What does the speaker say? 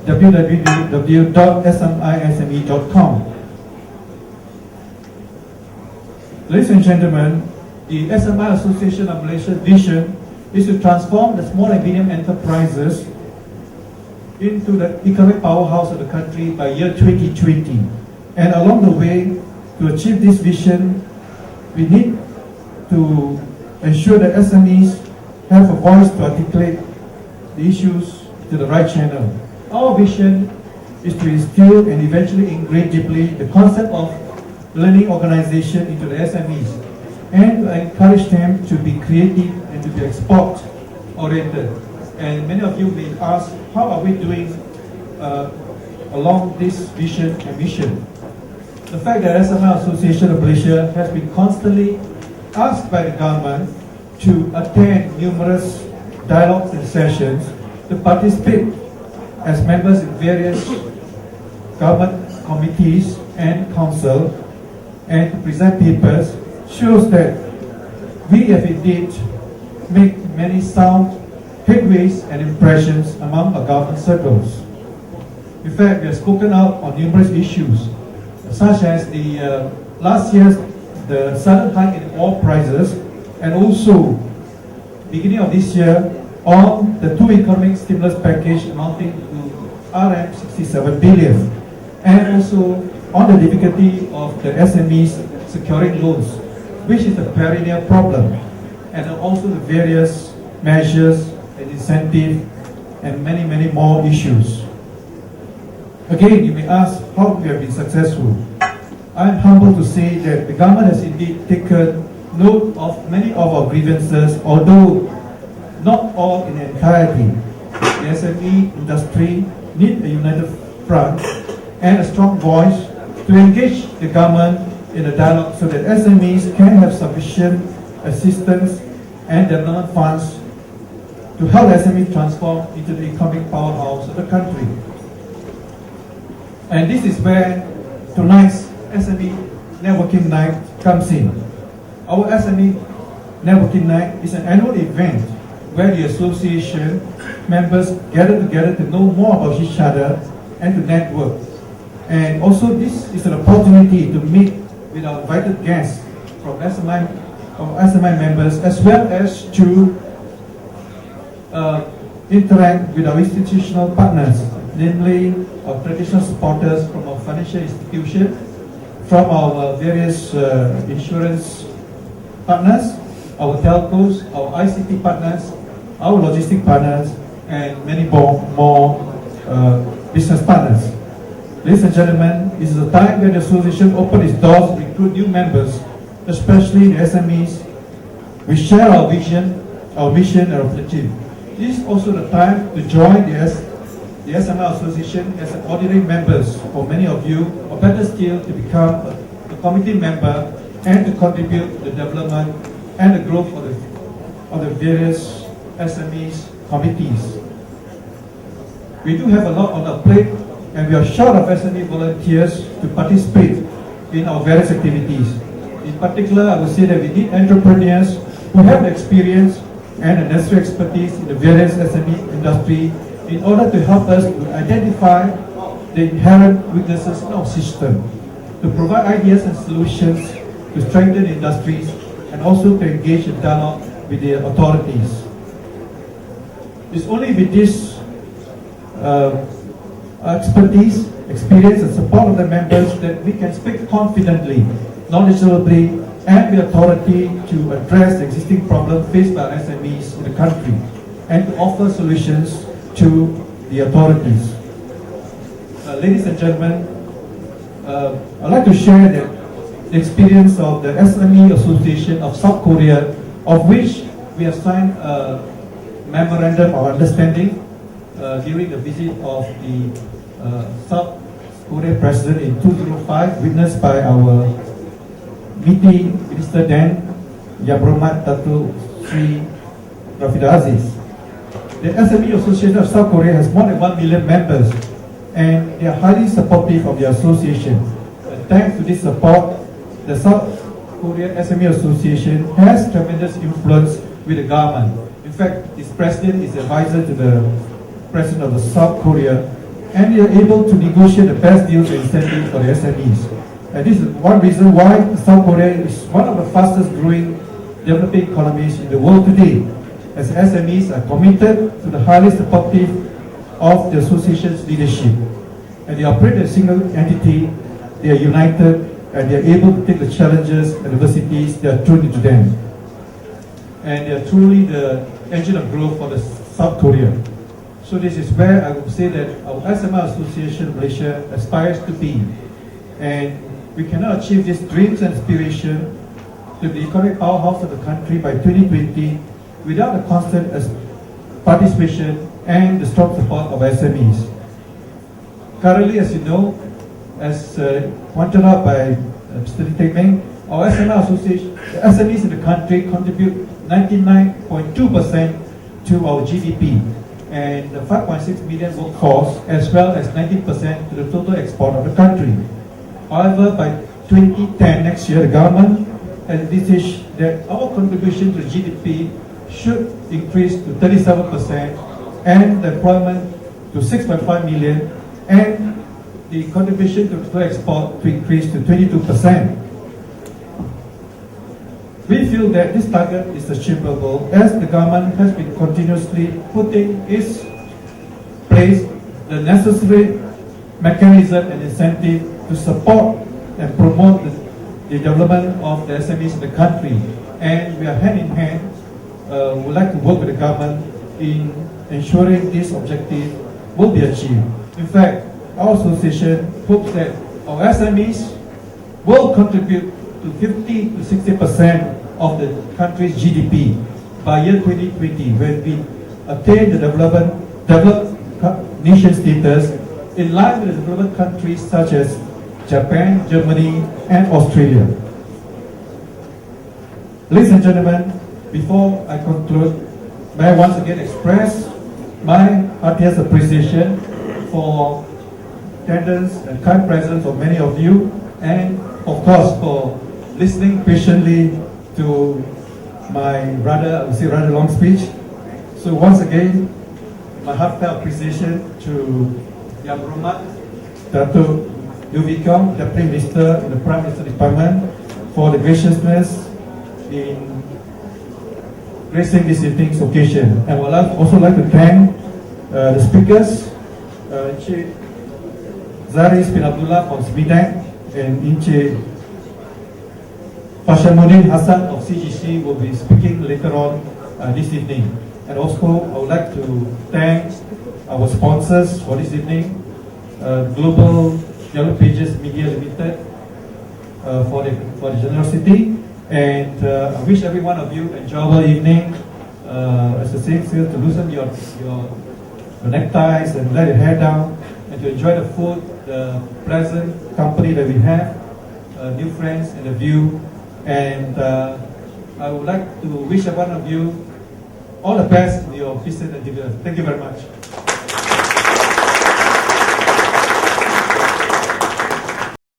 www.smisme.com. Ladies and gentlemen, the SMI Association of Malaysia's vision is to transform the small and medium enterprises into the economic powerhouse of the country by year 2020. And along the way, to achieve this vision, we need to ensure that SMEs have a voice to articulate the issues to the right channel. Our vision is to instill and eventually ingrain deeply the concept of learning organization into the SMEs and to encourage them to be creative and to be export-oriented. And many of you may ask, how are we doing along this vision and mission? The fact that SMI Association of Malaysia has been constantly asked by the government to attend numerous dialogues and sessions, to participate as members in various government committees and council, and to present papers, shows that we have indeed made many sound headways and impressions among our government circles. In fact, we have spoken out on numerous issues, such as the last year's the sudden hike in oil prices, and also beginning of this year on the two economic stimulus package amounting to RM67 billion, and also on the difficulty of the SMEs securing loans, which is a perennial problem, and also the various measures and incentive and many more issues. Again, you may ask how we have been successful. I am humbled to say that the government has indeed taken note of many of our grievances, although not all in entirety. The SME industry need a united front and a strong voice to engage the government in a dialogue so that SMEs can have sufficient assistance and development funds to help SME transform into the economic powerhouse of the country. And this is where tonight's SME Networking Night comes in. Our SME Networking Night is an annual event where the association members gather together to know more about each other and to network. And also this is an opportunity to meet with our invited guests from SMI members, as well as to interact with our institutional partners, namely our traditional supporters from our financial institution, from our various insurance partners, our telcos, our ICT partners, our logistic partners, and many more business partners. Ladies and gentlemen, this is a time when the association opens its doors to recruit new members, especially the SMEs. We share our vision, our mission, and our objective. This is also the time to join the SMI Association as an ordinary members for many of you, or better still, to become a committee member and to contribute to the development and the growth of the various SMEs committees. We do have a lot on our plate, and we are short of SME volunteers to participate in our various activities. In particular, I would say that we need entrepreneurs who have the experience and the necessary expertise in the various SME industry in order to help us to identify the inherent weaknesses in our system, to provide ideas and solutions to strengthen industries, and also to engage in dialogue with the authorities. It's only with this expertise, experience, and support of the members that we can speak confidently, knowledgeably, and with authority to address the existing problems faced by SMEs in the country and to offer solutions to the authorities. Ladies and gentlemen, I'd like to share the experience of the SME Association of South Korea, of which we have signed a memorandum of understanding during the visit of the South Korea President in 2005, witnessed by our meeting Minister then, Yang Berhormat Datuk Sri Rafidah Aziz. The SME Association of South Korea has more than 1 million members, and they are highly supportive of the association. And thanks to this support, the South Korea SME Association has tremendous influence with the government. In fact, its president is advisor to the president of the South Korea and they are able to negotiate the best deals and incentives for the SMEs. And this is one reason why South Korea is one of the fastest growing developing economies in the world today, as SMEs are committed to the highly supportive of the association's leadership. And they operate as a single entity, they are united, and they are able to take the challenges and adversities that are thrown into them. And they are truly the engine of growth for the South Korea. So this is where I would say that our SMR Association Malaysia aspires to be. And we cannot achieve these dreams and aspirations to the economic powerhouse of the country by 2020 without the constant participation and the strong support of SMEs. Currently, as you know, as pointed out by Mr. Tiam, our SMR Association, the SMEs in the country contribute 99.2% to our GDP and 5.6 million workforce, as well as 19% to the total export of the country. However, by 2010, next year, the government has envisaged that our contribution to GDP should increase to 37% and the employment to 6.5 million and the contribution to total export to increase to 22%. We feel that this target is achievable as the government has been continuously putting its place the necessary mechanism and incentive to support and promote the development of the SMEs in the country. And we are hand in hand, would like to work with the government in ensuring this objective will be achieved. In fact, our association hopes that our SMEs will contribute to 50 to 60% of the country's GDP by year 2020, when we attain the developed nation status in line with the developed countries such as Japan, Germany, and Australia. Ladies and gentlemen, before I conclude, may I once again express my heartiest appreciation for attendance and kind presence of many of you, and of course for listening patiently to my rather long speech. So once again, my heartfelt appreciation to Yang Berhormat Datuk Yuvikam, Deputy Minister in the Prime Minister Department, for the graciousness in gracing this evening's occasion. And I would also like to thank the speakers, Encik Zaris bin Abdullah from SMIDAC and Encik Fashamuddin Hassan of CGC will be speaking later on this evening. And also I would like to thank our sponsors for this evening, Global Yellow Pages Media Limited, for the generosity. And I wish every one of you enjoyable evening. As the saying says, to loosen your neckties and let your hair down, and to enjoy the food, the pleasant company that we have, new friends and the view. And I would like to wish every one of you all the best in your business endeavors. Thank you very much.